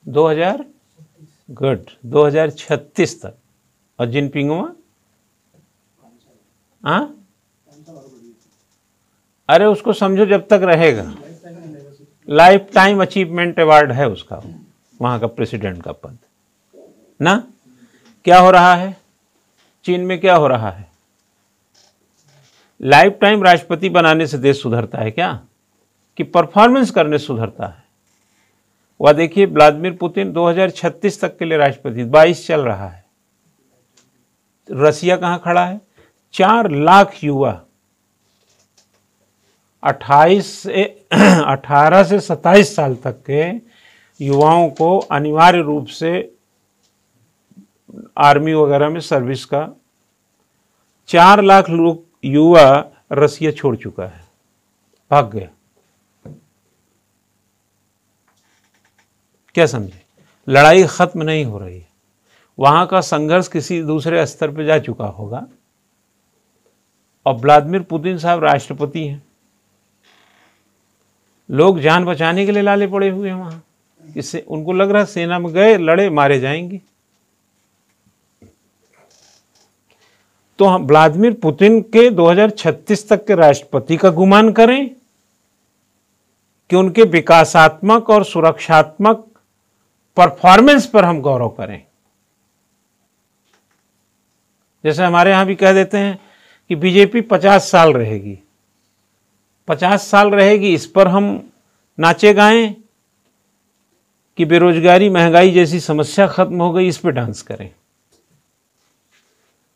2036 तक। और जिनपिंगवा अरे उसको समझो जब तक रहेगा, लाइफ टाइम अचीवमेंट अवार्ड है उसका, वहां का प्रेसिडेंट का पद ना। क्या हो रहा है चीन में, क्या हो रहा है? लाइफ टाइम राष्ट्रपति बनाने से देश सुधरता है क्या, कि परफॉर्मेंस करने से सुधरता है? वह देखिए व्लादिमीर पुतिन 2036 तक के लिए राष्ट्रपति, 22 चल रहा है। रसिया कहां खड़ा है? 4 लाख युवा 18 से 27 साल तक के युवाओं को अनिवार्य रूप से आर्मी वगैरह में सर्विस का 4 लाख लोग युवा रसिया छोड़ चुका है, भाग गया। क्या समझे? लड़ाई खत्म नहीं हो रही है, वहां का संघर्ष किसी दूसरे स्तर पे जा चुका होगा। और व्लादिमीर पुतिन साहब राष्ट्रपति हैं, लोग जान बचाने के लिए लाले पड़े हुए हैं वहां। इससे उनको लग रहा है सेना में गए, लड़े, मारे जाएंगे। तो हम व्लादिमीर पुतिन के 2036 तक के राष्ट्रपति का गुमान करें कि उनके विकासात्मक और सुरक्षात्मक परफॉर्मेंस पर हम गौरव करें? जैसे हमारे यहां भी कह देते हैं कि बीजेपी 50 साल रहेगी, 50 साल रहेगी, इस पर हम नाचे गाएं कि बेरोजगारी, महंगाई जैसी समस्या खत्म हो गई, इस पर डांस करें?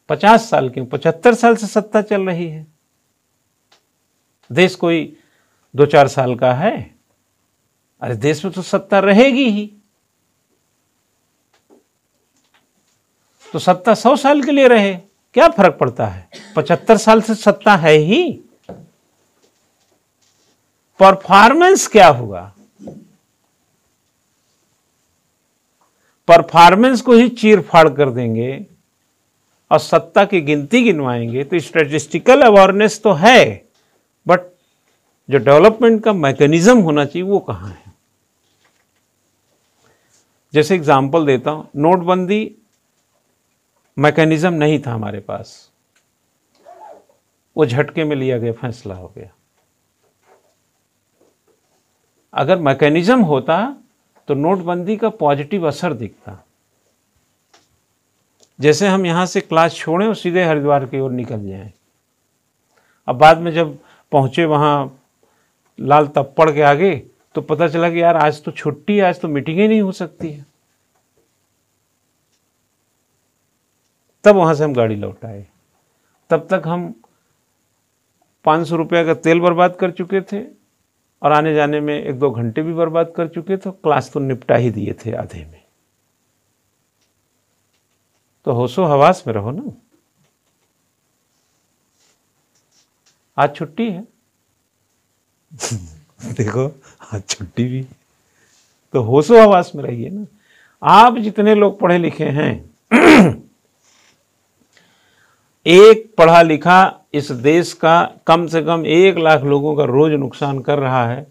50 साल क्यों, 75 साल से सत्ता चल रही है। देश कोई 2-4 साल का है? अरे देश में तो सत्ता रहेगी ही। तो सत्ता 100 साल के लिए रहे, क्या फर्क पड़ता है? 75 साल से सत्ता है ही। परफॉर्मेंस क्या हुआ? परफॉर्मेंस को ही चीर फाड़ कर देंगे और सत्ता की गिनती गिनवाएंगे तो स्टैटिस्टिकल अवेयरनेस तो है, बट जो डेवलपमेंट का मैकेनिज्म होना चाहिए वो कहां है? जैसे एग्जांपल देता हूं, नोटबंदी मैकेनिज्म नहीं था हमारे पास, वो झटके में लिया गया फैसला हो गया। अगर मैकेनिज्म होता तो नोटबंदी का पॉजिटिव असर दिखता। जैसे हम यहां से क्लास छोड़ें और सीधे हरिद्वार की ओर निकल जाएं, अब बाद में जब पहुंचे वहां लाल तप्पड़ के आगे तो पता चला कि यार आज तो छुट्टी है, आज तो मीटिंग ही नहीं हो सकती है। तब वहां से हम गाड़ी लौटाए। तब तक हम 500 रुपये का तेल बर्बाद कर चुके थे और आने जाने में 1-2 घंटे भी बर्बाद कर चुके थे। क्लास तो निपटा ही दिए थे आधे में। तो होशो हवास में रहो ना। आज छुट्टी है देखो आज छुट्टी भी, तो होशो हवास में रहिए ना। आप जितने लोग पढ़े लिखे हैं एक पढ़ा लिखा इस देश का कम से कम 1 लाख लोगों का रोज नुकसान कर रहा है,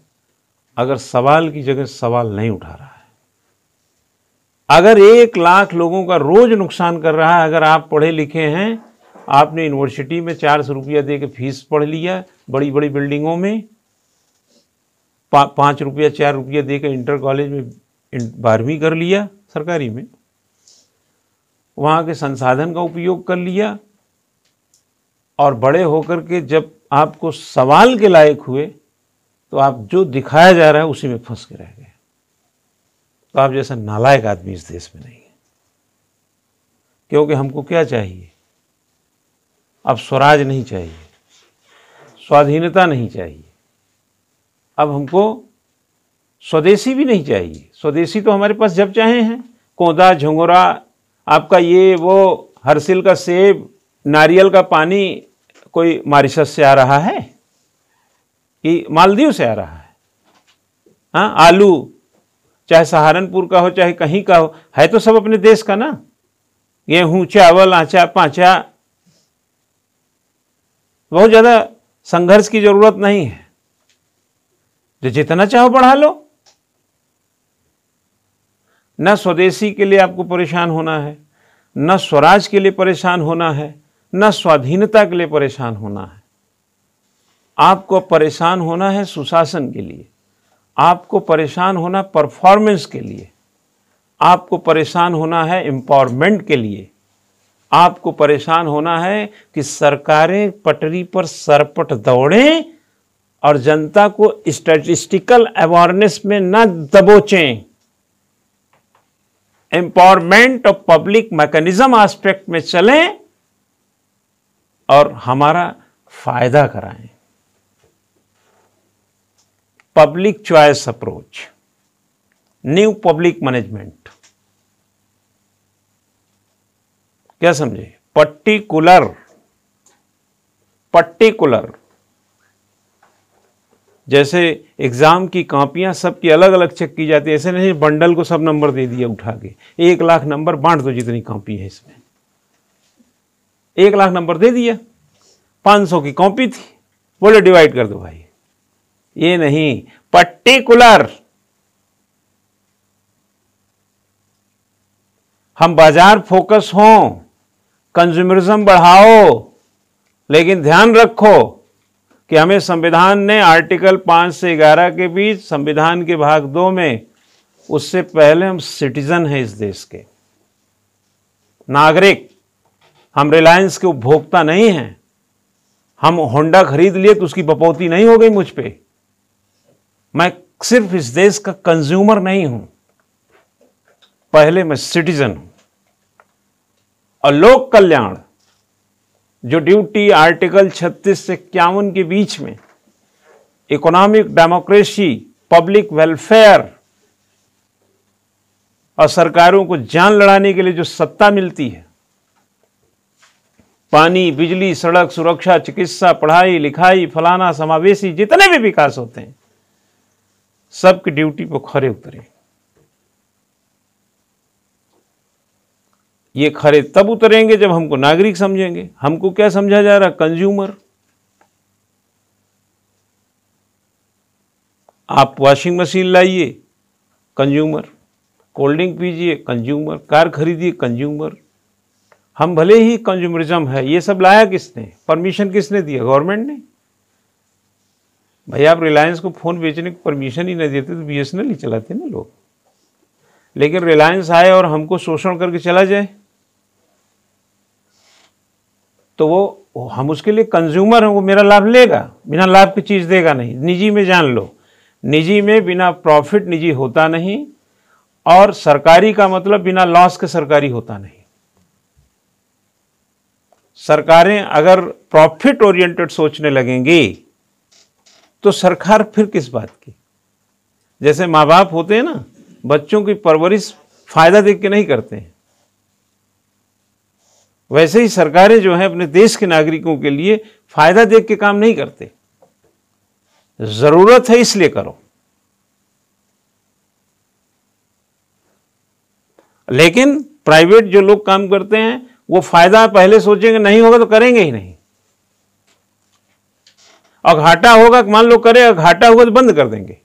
अगर सवाल की जगह सवाल नहीं उठा रहा है। अगर 1 लाख लोगों का रोज नुकसान कर रहा है, अगर आप पढ़े लिखे हैं, आपने यूनिवर्सिटी में 400 रुपया दे के फीस पढ़ लिया, बड़ी बड़ी बिल्डिंगों में 5 रुपया 4 रुपया दे के इंटर कॉलेज में 12वीं कर लिया सरकारी में, वहाँ के संसाधन का उपयोग कर लिया, और बड़े होकर के जब आपको सवाल के लायक हुए तो आप जो दिखाया जा रहा है उसी में फंस के रह गए। तो आप जैसा नालायक आदमी इस देश में नहीं है। क्योंकि हमको क्या चाहिए? अब स्वराज नहीं चाहिए, स्वाधीनता नहीं चाहिए, अब हमको स्वदेशी भी नहीं चाहिए। स्वदेशी तो हमारे पास जब चाहे हैं, कोदा झुंगुरा, आपका ये वो हरसिल का सेब, नारियल का पानी कोई मॉरिशस से आ रहा है कि मालदीव से आ रहा है? हाँ, आलू चाहे सहारनपुर का हो चाहे कहीं का हो, है तो सब अपने देश का ना। गेहूं, चावल, आचा पाचा, बहुत ज्यादा संघर्ष की जरूरत नहीं है, जो जितना चाहो बढ़ा लो। न स्वदेशी के लिए आपको परेशान होना है, न स्वराज के लिए परेशान होना है, न स्वाधीनता के लिए परेशान होना है। आपको परेशान होना है सुशासन के लिए, आपको परेशान होना परफॉर्मेंस के लिए, आपको परेशान होना है एम्पावरमेंट के लिए, आपको परेशान होना है कि सरकारें पटरी पर सरपट दौड़ें और जनता को स्टैटिस्टिकल अवेयरनेस में न दबोचें। Empowerment of public mechanism aspect में चलें और हमारा फायदा कराएं। Public choice approach, new public management, क्या समझे? पर्टिकुलर जैसे एग्जाम की कॉपियां सबकी अलग अलग चेक की जाती है, ऐसे नहीं बंडल को सब नंबर दे दिया उठा के, 1 लाख नंबर बांट दो जितनी कॉपी है इसमें, 1 लाख नंबर दे दिया, 500 की कॉपी थी, बोले डिवाइड कर दो भाई। ये नहीं, पर्टिकुलर। हम बाजार फोकस हों, कंज्यूमरिज्म बढ़ाओ, लेकिन ध्यान रखो कि हमें संविधान ने आर्टिकल 5 से 11 के बीच, संविधान के भाग 2 में, उससे पहले हम सिटीजन हैं इस देश के, नागरिक। हम रिलायंस के उपभोक्ता नहीं हैं। हम होंडा खरीद लिए तो उसकी बपौती नहीं हो गई मुझ पे। मैं सिर्फ इस देश का कंज्यूमर नहीं हूं, पहले मैं सिटीजन हूं। और लोक कल्याण, जो ड्यूटी आर्टिकल 36 से 51 के बीच में, इकोनॉमिक डेमोक्रेसी, पब्लिक वेलफेयर और सरकारों को जान लड़ाने के लिए जो सत्ता मिलती है, पानी, बिजली, सड़क, सुरक्षा, चिकित्सा, पढ़ाई लिखाई, फलाना समावेशी, जितने भी विकास होते हैं, सबकी ड्यूटी पर खरे उतरे। ये खरे तब उतरेंगे जब हमको नागरिक समझेंगे। हमको क्या समझा जा रहा? कंज्यूमर। आप वॉशिंग मशीन लाइए, कंज्यूमर। कोल्ड ड्रिंक पीजिए, कंज्यूमर। कार खरीदिए, कंज्यूमर। हम भले ही कंज्यूमरिज्म है, ये सब लाया किसने? परमिशन किसने दिया? गवर्नमेंट ने। भाई आप रिलायंस को फोन बेचने की परमिशन ही नहीं देते तो बीएसएनएल ही चलाते ना लोग। लेकिन रिलायंस आए और हमको शोषण करके चला जाए तो वो हम उसके लिए कंज्यूमर हैं, वो मेरा लाभ लेगा, बिना लाभ की चीज देगा नहीं। निजी में जान लो, निजी में बिना प्रॉफिट निजी होता नहीं, और सरकारी का मतलब बिना लॉस के सरकारी होता नहीं। सरकारें अगर प्रॉफिट ओरिएंटेड सोचने लगेंगी तो सरकार फिर किस बात की? जैसे माँ बाप होते हैं ना, बच्चों की परवरिश फायदा देख के नहीं करते हैं, वैसे ही सरकारें जो हैं अपने देश के नागरिकों के लिए फायदा देख के काम नहीं करते। जरूरत है इसलिए करो। लेकिन प्राइवेट जो लोग काम करते हैं वो फायदा पहले सोचेंगे, नहीं होगा तो करेंगे ही नहीं। और घाटा होगा, मान लो करे, घाटा होगा तो बंद कर देंगे।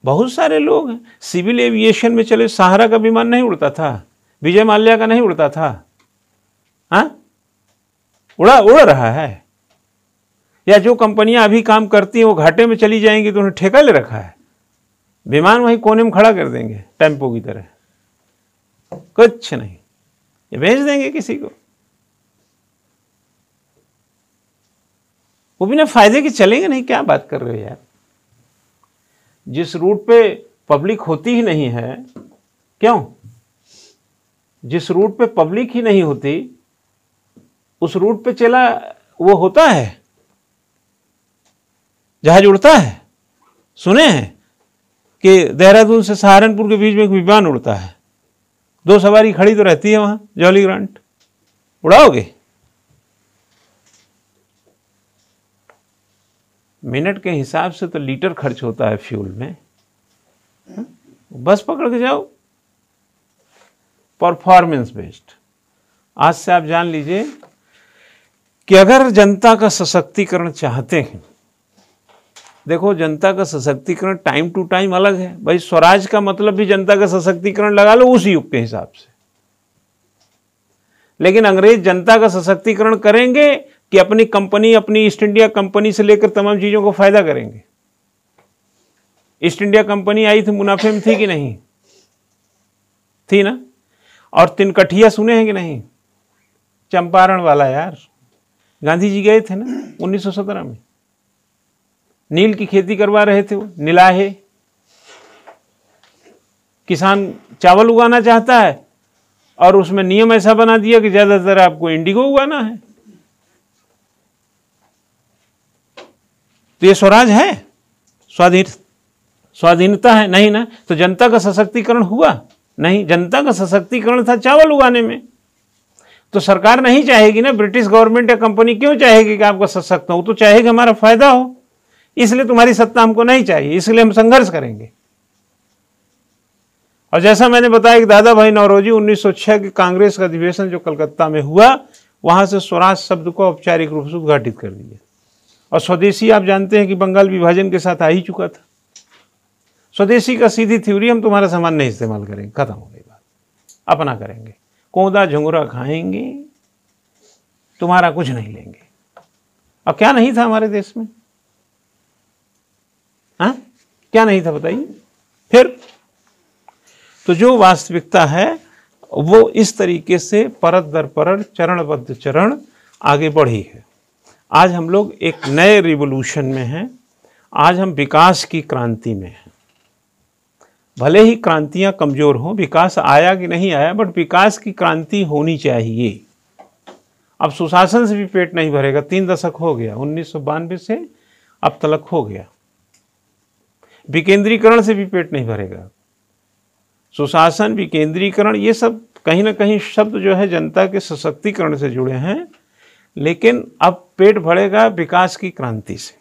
बहुत सारे लोग हैं सिविल एविएशन में चले, सहारा का विमान नहीं उड़ता था, विजय माल्या का नहीं उड़ता था, हाँ उड़ रहा है। या जो कंपनियां अभी काम करती हैं वो घाटे में चली जाएंगी तो उन्हें ठेका ले रखा है, विमान वहीं कोने में खड़ा कर देंगे टेम्पो की तरह, कुछ नहीं, ये भेज देंगे किसी को। वो बिना फायदे के चलेंगे नहीं। क्या बात कर रहे हो यार? जिस रूट पे पब्लिक होती ही नहीं है, क्यों? जिस रूट पे पब्लिक ही नहीं होती उस रूट पे चला वो होता है, जहाज उड़ता है, सुने हैं? कि देहरादून से सहारनपुर के बीच में एक विमान उड़ता है, 2 सवारी खड़ी तो रहती है वहां, जॉली ग्रांट, उड़ाओगे? मिनट के हिसाब से तो लीटर खर्च होता है फ्यूल में, बस पकड़ के जाओ। Performance based. आज से आप जान लीजिए कि अगर जनता का सशक्तिकरण चाहते हैं, देखो जनता का सशक्तिकरण टाइम टू टाइम अलग है भाई, स्वराज का मतलब भी जनता का सशक्तिकरण लगा लो उस युग के हिसाब से। लेकिन अंग्रेज जनता का सशक्तिकरण करेंगे कि अपनी कंपनी, अपनी ईस्ट इंडिया कंपनी से लेकर तमाम चीजों को फायदा करेंगे? ईस्ट इंडिया कंपनी आई थी, मुनाफे में थी कि नहीं थी ना? और तिनकठिया सुने हैं कि नहीं? चंपारण वाला यार, गांधी जी गए थे ना 1917 में, नील की खेती करवा रहे थे वो, नीलाहे। किसान चावल उगाना चाहता है और उसमें नियम ऐसा बना दिया कि ज्यादातर आपको इंडिगो उगाना है। तो ये स्वराज है? स्वाधीनता है? नहीं ना। तो जनता का सशक्तिकरण हुआ? नहीं। जनता का सशक्तिकरण था चावल उगाने में। तो सरकार नहीं चाहेगी ना, ब्रिटिश गवर्नमेंट या कंपनी क्यों चाहेगी कि आपका सशक्त हो? तो चाहेगी हमारा फायदा हो, इसलिए तुम्हारी सत्ता हमको नहीं चाहिए, इसलिए हम संघर्ष करेंगे। और जैसा मैंने बताया कि दादा भाई नौरोजी 1906 के कांग्रेस का अधिवेशन जो कलकत्ता में हुआ, वहां से स्वराज शब्द को औपचारिक रूप से उद्घाटित कर दिया। और स्वदेशी आप जानते हैं कि बंगाल विभाजन के साथ आ ही चुका था। स्वदेशी का सीधी थ्योरी, हम तुम्हारा सामान नहीं इस्तेमाल करेंगे, खत्म हो गई बात, अपना करेंगे, कोदा झुंगरा खाएंगे, तुम्हारा कुछ नहीं लेंगे। अब क्या नहीं था हमारे देश में? हाँ, क्या नहीं था बताइए फिर? तो जो वास्तविकता है वो इस तरीके से परत दर परत, चरणबद्ध चरण आगे बढ़ी है। आज हम लोग एक नए रिवोल्यूशन में हैं। आज हम विकास की क्रांति में हैं। भले ही क्रांतियां कमजोर हों, विकास आया कि नहीं आया, बट विकास की क्रांति होनी चाहिए। अब सुशासन से भी पेट नहीं भरेगा, 3 दशक हो गया, 1992 से अब तक हो गया। विकेंद्रीकरण से भी पेट नहीं भरेगा। सुशासन, विकेंद्रीकरण, ये सब कहीं ना कहीं शब्द जो है जनता के सशक्तिकरण से जुड़े हैं, लेकिन अब पेट भरेगा विकास की क्रांति से।